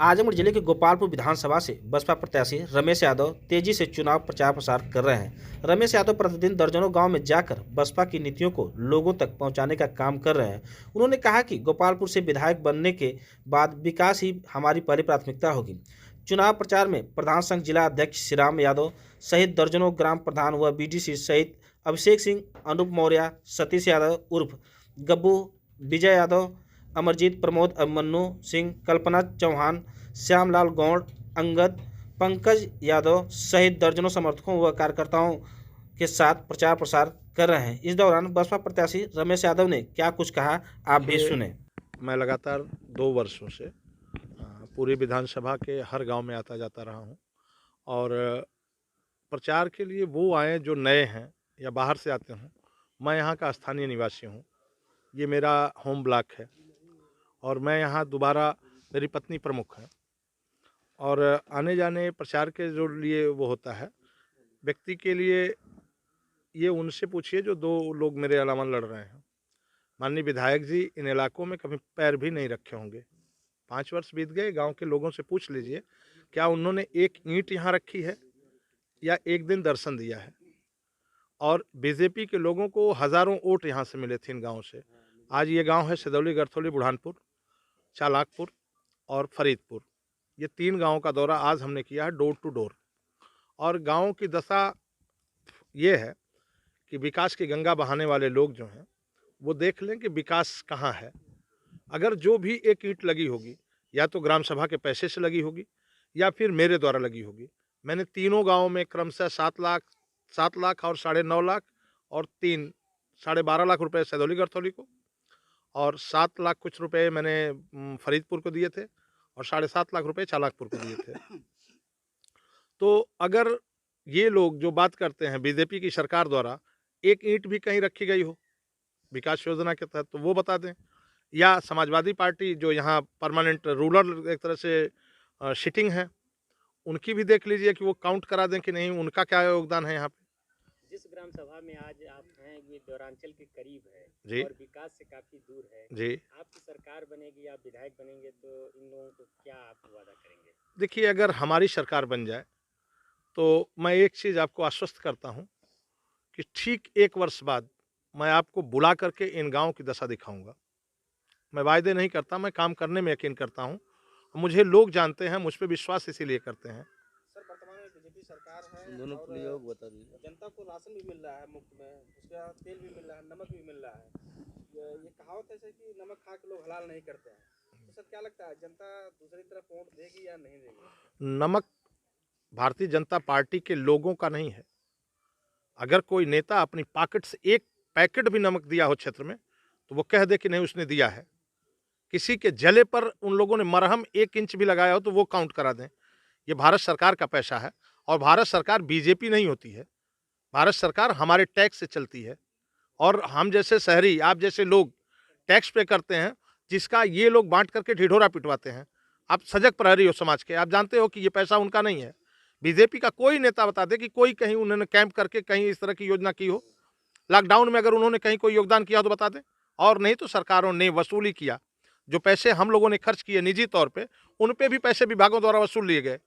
आजमगढ़ जिले के गोपालपुर विधानसभा से बसपा प्रत्याशी रमेश यादव तेजी से चुनाव प्रचार प्रसार कर रहे हैं। रमेश यादव प्रतिदिन दर्जनों गांव में जाकर बसपा की नीतियों को लोगों तक पहुंचाने का काम कर रहे हैं। उन्होंने कहा कि गोपालपुर से विधायक बनने के बाद विकास ही हमारी पहली प्राथमिकता होगी। चुनाव प्रचार में प्रधान संघ जिला अध्यक्ष श्रीराम यादव सहित दर्जनों ग्राम प्रधान व बीडीसी सहित अभिषेक सिंह, अनूप मौर्य, सतीश यादव उर्फ गब्बू, विजय यादव, अमरजीत, प्रमोद, अभिमन्यु सिंह, कल्पना चौहान, श्यामलाल गौड़, अंगद, पंकज यादव सहित दर्जनों समर्थकों व कार्यकर्ताओं के साथ प्रचार प्रसार कर रहे हैं। इस दौरान बसपा प्रत्याशी रमेश यादव ने क्या कुछ कहा, आप भी सुने। मैं लगातार 2 वर्षों से पूरी विधानसभा के हर गांव में आता जाता रहा हूं और प्रचार के लिए वो आए जो नए हैं या बाहर से आते हों। मैं यहां का स्थानीय निवासी हूं, ये मेरा होम ब्लॉक है और मैं यहां दोबारा, मेरी पत्नी प्रमुख है और आने जाने प्रचार के जो लिए वो होता है व्यक्ति के लिए, ये उनसे पूछिए जो 2 लोग मेरे अलावा लड़ रहे हैं। माननीय विधायक जी इन इलाकों में कभी पैर भी नहीं रखे होंगे। 5 वर्ष बीत गए, गांव के लोगों से पूछ लीजिए क्या उन्होंने एक ईंट यहाँ रखी है या एक दिन दर्शन दिया है। और बीजेपी के लोगों को हज़ारों वोट यहाँ से मिले थे इन गाँव से। आज ये गांव है सिदौली, गरथौली, बुढ़ानपुर, चालाकपुर और फरीदपुर। ये 3 गाँव का दौरा आज हमने किया है डोर टू डोर। और गाँव की दशा ये है कि विकास की गंगा बहाने वाले लोग जो हैं वो देख लें कि विकास कहाँ है। अगर जो भी एक ईंट लगी होगी या तो ग्राम सभा के पैसे से लगी होगी या फिर मेरे द्वारा लगी होगी। मैंने तीनों गाँव में क्रमशः 7 लाख और 9.5 लाख और 3-12.5 लाख रुपए सैदौली गरथौली को और 7 लाख कुछ रुपए मैंने फरीदपुर को दिए थे और 7.5 लाख रुपए चालाकपुर को दिए थे। तो अगर ये लोग जो बात करते हैं बीजेपी की सरकार द्वारा एक ईंट भी कहीं रखी गई हो विकास योजना के तहत तो वो बता दें, या समाजवादी पार्टी जो यहाँ परमानेंट रूलर एक तरह से सिटिंग है उनकी भी देख लीजिए कि वो काउंट करा दें कि नहीं, उनका क्या योगदान है यहाँ पे। जिस ग्राम सभा में आज आप हैं ये दौरांचल के करीब है जी और विकास से काफी दूर है जी। आपकी सरकार बनेगी, आप विधायक बनेंगे तो इन लोगों को क्या आप वादा करेंगे? देखिए, अगर हमारी सरकार बन जाए तो मैं एक चीज़ आपको आश्वस्त करता हूँ कि ठीक 1 वर्ष बाद मैं आपको बुला करके इन गाँव की दशा दिखाऊंगा। मैं वायदे नहीं करता, मैं काम करने में यकीन करता हूँ। मुझे लोग जानते हैं, मुझ पे विश्वास इसीलिए करते हैं। सर, वर्तमान में बीजेपी सरकार है दोनों और बता दीजिए, जनता को राशन भी मिल रहा है मुफ्त में, उसके बाद तेल भी मिल रहा है, नमक भी मिल रहा है। ये कहावत है कि नमक खा के लोग हलाल नहीं करते हैं। तो सर क्या लगता है जनता दूसरी तरफ वोट देगी या नहीं देगी? नमक भारतीय जनता पार्टी के लोगों का नहीं है। अगर कोई नेता अपनी पॉकेट से एक पैकेट भी नमक दिया हो क्षेत्र में तो वो कह दे कि नहीं उसने दिया है। किसी के जले पर उन लोगों ने मरहम 1 इंच भी लगाया हो तो वो काउंट करा दें। ये भारत सरकार का पैसा है और भारत सरकार बीजेपी नहीं होती है। भारत सरकार हमारे टैक्स से चलती है और हम जैसे शहरी, आप जैसे लोग टैक्स पे करते हैं, जिसका ये लोग बांट करके ढिढोरा पिटवाते हैं। आप सजग प्रहरी हो समाज के, आप जानते हो कि ये पैसा उनका नहीं है। बीजेपी का कोई नेता बता दे कि कोई कहीं उन्होंने कैंप करके कहीं इस तरह की योजना की हो। लॉकडाउन में अगर उन्होंने कहीं कोई योगदान किया तो बता दें। और नहीं तो सरकारों ने वसूली किया, जो पैसे हम लोगों ने खर्च किए निजी तौर पे, उन पे भी पैसे विभागों द्वारा वसूल लिए गए।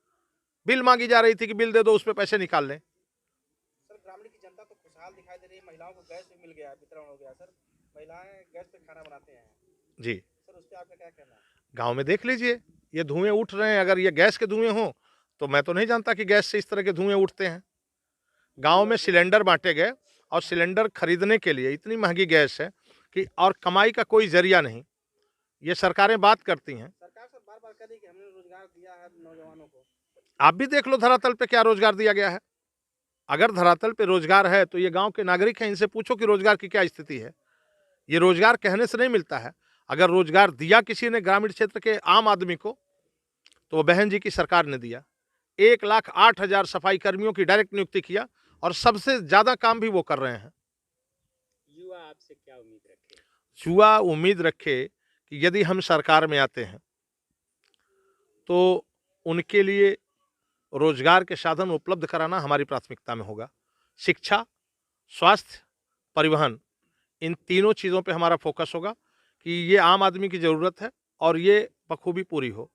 बिल मांगी जा रही थी कि बिल दे दो, उस पर पैसे निकाल लें। सर, ग्रामीण की जनता तो खुशहाल दिखाई दे रही है, महिलाओं को गैस भी मिल गया, वितरण हो गया। सर, महिलाएं गैस पे खाना बनाते हैं जी। सर, उस पर आपका क्या कहना है? गांव में देख लीजिए, ये धुएं उठ रहे हैं। अगर ये गैस के धुएं हों तो मैं तो नहीं जानता कि गैस से इस तरह के धुएं उठते हैं। गांव में सिलेंडर बांटे गए और सिलेंडर खरीदने के लिए इतनी महंगी गैस है कि और कमाई का कोई जरिया नहीं। ये सरकारें बात करती हैं। सरकार सर बार बार कह रही है कि हमने रोजगार दिया है नौजवानों को। आप भी देख लो धरातल पे क्या रोजगार दिया गया है। अगर धरातल पे रोजगार है तो ये गांव के नागरिक हैं, इनसे पूछो कि रोजगार की क्या स्थिति है। ये रोजगार कहने से नहीं मिलता है। अगर रोजगार दिया किसी ने ग्रामीण क्षेत्र के आम आदमी को तो वो बहन जी की सरकार ने दिया। 1,08,000 सफाई कर्मियों की डायरेक्ट नियुक्ति किया और सबसे ज्यादा काम भी वो कर रहे हैं। युवा आपसे क्या उम्मीद रखे? युवा उम्मीद रखे कि यदि हम सरकार में आते हैं तो उनके लिए रोजगार के साधन उपलब्ध कराना हमारी प्राथमिकता में होगा। शिक्षा, स्वास्थ्य, परिवहन, इन तीनों चीज़ों पे हमारा फोकस होगा कि ये आम आदमी की ज़रूरत है और ये बखूबी पूरी हो।